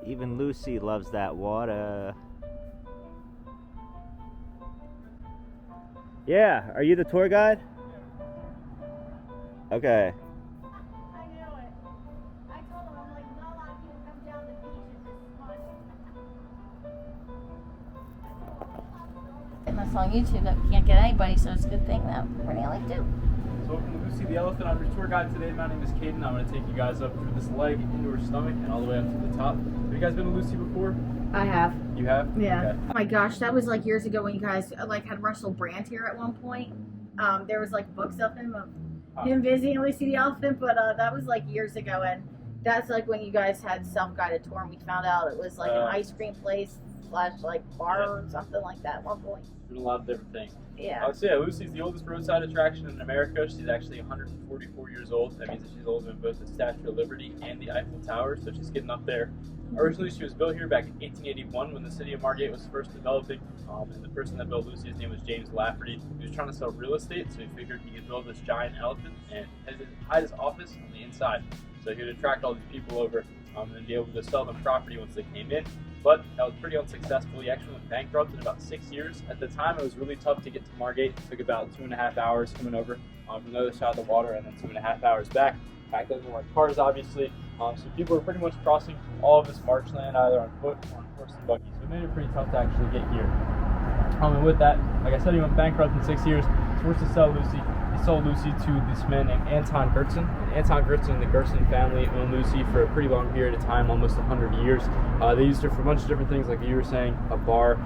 Even Lucy loves that water. Yeah, are you the tour guide? Okay. I knew it. I told him, I'm like, not a lot of people come down the beach and just watch. Getting this on YouTube that we can't get anybody, so it's a good thing that we're the only two. So welcome to Lucy the Elephant. I'm your tour guide today. My name is Caden. I'm going to take you guys up through this leg into her stomach and all the way up to the top. Have you guys been to Lucy before? I have. You have? Yeah. Okay. Oh my gosh, that was like years ago when you guys like had Russell Brand here at one point. There was like books of him visiting Lucy the Elephant, but that was like years ago, and that's like when you guys had self-guided tour, and we found out it was like an ice cream place / like bar or something like that at one point. Doing a lot of different things. Yeah. So yeah, Lucy's the oldest roadside attraction in America. She's actually 144 years old. That means that she's older than both the Statue of Liberty and the Eiffel Tower, so she's getting up there. Originally, she was built here back in 1881 when the city of Margate was first developing. And the person that built Lucy, his name was James Lafferty. He was trying to sell real estate, so he figured he could build this giant elephant and hide his office on the inside. So he would attract all these people over and then be able to sell them property once they came in. But that was pretty unsuccessful. He actually went bankrupt in about 6 years. At the time, it was really tough to get to Margate. It took about 2.5 hours coming over from the other side of the water and then 2.5 hours back. Back then, there weren't cars, obviously. So people were pretty much crossing all of this marshland either on foot or on horse and buggy. So it made it pretty tough to actually get here. And with that, like I said, he went bankrupt in 6 years. He was forced to sell Lucy. He sold Lucy to this man named Anton Gertzen. And Anton Gertzen and the Gertzen family owned Lucy for a pretty long period of time, almost 100 years. They used her for a bunch of different things, like you were saying, a bar.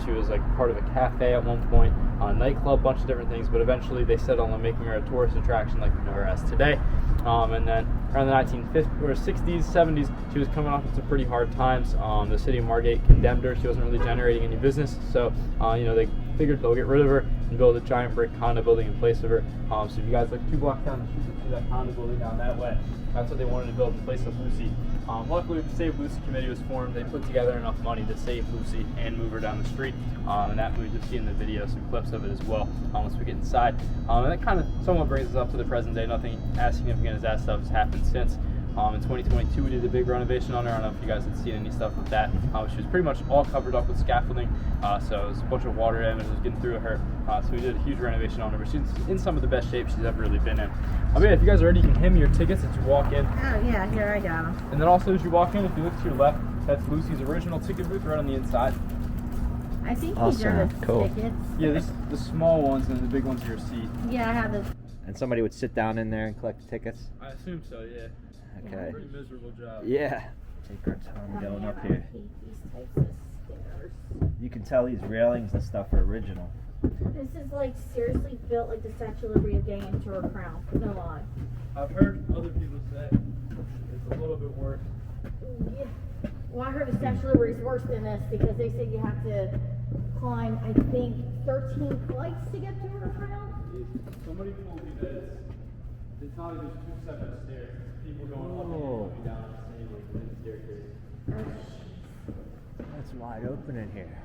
She was like part of a cafe at one point, a nightclub, bunch of different things. But eventually they settled on making her a tourist attraction like we know her as today. And then around the 1950s or 60s, 70s, she was coming off with some pretty hard times. The city of Margate condemned her. She wasn't really generating any business. So, they figured they'll get rid of her and build a giant brick condo building in place of her. So if you guys look 2 blocks down the street, you see that condo building down that way. That's what they wanted to build in place of Lucy. Luckily, the Save Lucy committee was formed. They put together enough money to save Lucy and move her down the street. And that we just see in the video, some clips of it as well, once we get inside. And that kind of somewhat brings us up to the present day. Nothing as significant as that stuff has happened since. In 2022, we did a big renovation on her. I don't know if you guys had seen any stuff with that. She was pretty much all covered up with scaffolding, so it was a bunch of water damage was getting through her. So we did a huge renovation on her, but she's in some of the best shape she's ever really been in. But yeah, if you guys are ready, you can hand me your tickets as you walk in. Oh yeah, here I got them. And then also as you walk in, if you look to your left, that's Lucy's original ticket booth right on the inside. I think these are the tickets. Yeah, this the small ones and the big ones are your seat. Yeah, I have the. And somebody would sit down in there and collect the tickets? I assume so, yeah. Okay. Pretty miserable job. Yeah. Take our time going up here. These types of stairs. You can tell these railings and stuff are original. This is like seriously built like the Statue of Liberty of getting into her crown. No lie. I've heard other people say it's a little bit worse. Yeah. Well, I heard the Statue of Liberty is worse than this because they said you have to climb, I think, 13 flights to get to her crown. Somebody told me that it's not even 2 separate stairs. People going up and going down the staircase. Oh, That's wide open in here.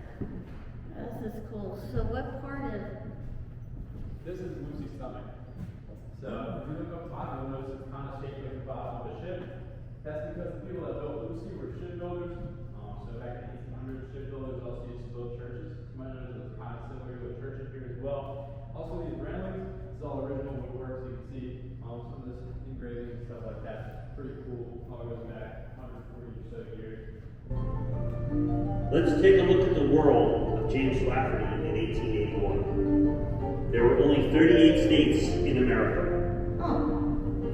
this is cool. So what part of... This is Lucy's stomach. So if you look up top, you'll notice it's kind of shaped like the bottom of a ship. That's because the people that built Lucy were shipbuilders. So back in the 1800s, shipbuilders also used to build churches. You might notice it's kind of similar to a church up here as well. Also, these railings, this is all original woodwork, so you can see some of this engraving and stuff like that. Pretty cool. All goes back 140 or so years. Let's take a look at the world of James Lafferty in 1881. There were only 38 states in America.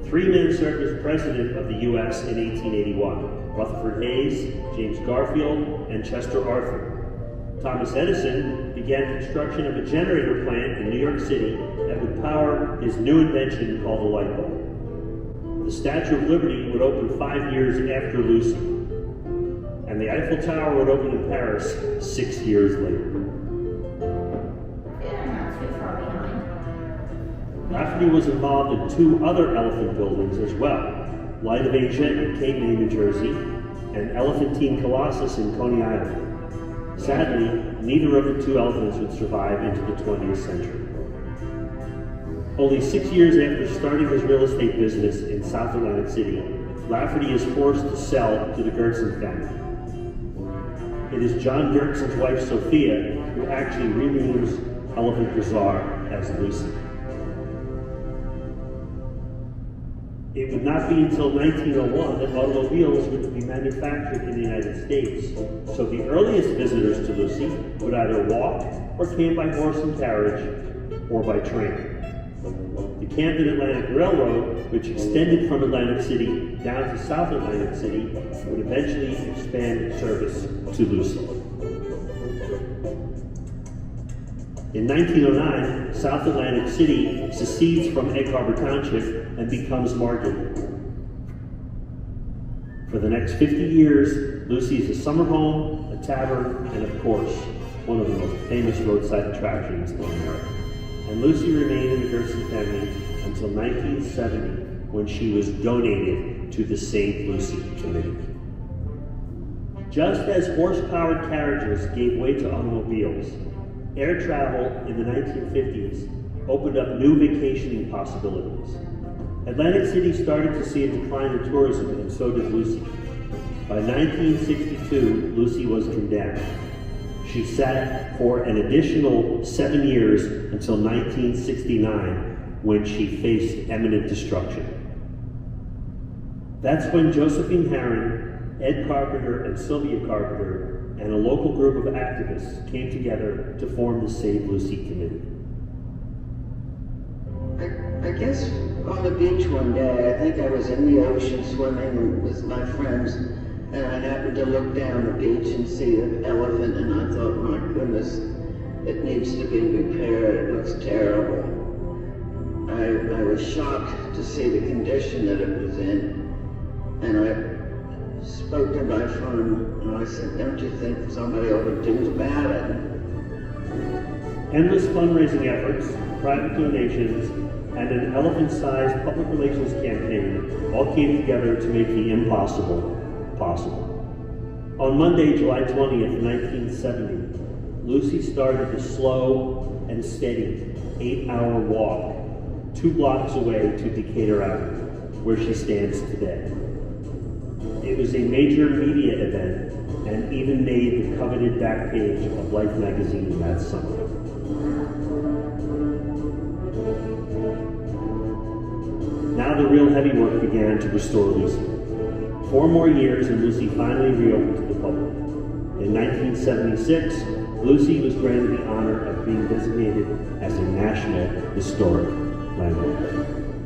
3 men served as president of the U.S. in 1881. Rutherford Hayes, James Garfield, and Chester Arthur. Thomas Edison began construction of a generator plant in New York City that would power his new invention called the light bulb. The Statue of Liberty would open 5 years after Lucy, and the Eiffel Tower would open in Paris 6 years later. Yeah, not too far behind. Lafferty was involved in 2 other elephant buildings as well, Light of Asia in Cape May, New Jersey, and Elephantine Colossus in Coney Island. Sadly, neither of the 2 elephants would survive into the 20th century. Only 6 years after starting his real estate business in South Atlantic City, Lafferty is forced to sell to the Gertzen family. it is John Dirkson's wife, Sophia, who actually renames Elephant Bazaar as Lucy. It would not be until 1901 that automobiles would be manufactured in the United States, so the earliest visitors to Lucy would either walk or came by horse and carriage or by train. The Camden Atlantic Railroad, which extended from Atlantic City down to South Atlantic City, would eventually expand its service to Lucy. In 1909, South Atlantic City secedes from Egg Harbor Township and becomes Margate. For the next 50 years, Lucy is a summer home, a tavern, and of course, one of the most famous roadside attractions in America. And Lucy remained in the Dirkson family until 1970, when she was donated to the St. Lucy Committee. Just as horse-powered carriages gave way to automobiles, air travel in the 1950s opened up new vacationing possibilities. Atlantic City started to see a decline in tourism, and so did Lucy. By 1962, Lucy was condemned. She sat for an additional 7 years until 1969, when she faced imminent destruction. That's when Josephine Herron, Ed Carpenter, and Sylvia Carpenter, and a local group of activists came together to form the Save Lucy Committee. I guess on the beach one day, I think I was in the ocean swimming with my friends, and I happened to look down the beach and see an elephant, and I thought, my goodness, it needs to be repaired, it looks terrible. I was shocked to see the condition that it was in, and I spoke to my friend, and I said, don't you think somebody ought to do about it? Endless fundraising efforts, private donations, and an elephant-sized public relations campaign all came together to make the impossible possible. On Monday, July 20th, 1970, Lucy started a slow and steady 8-hour walk 2 blocks away to Decatur Avenue, where she stands today. It was a major media event and even made the coveted back page of Life magazine that summer. Now the real heavy work began to restore Lucy. 4 more years and Lucy finally reopened to the public. In 1976, Lucy was granted the honor of being designated as a National Historic Landmark.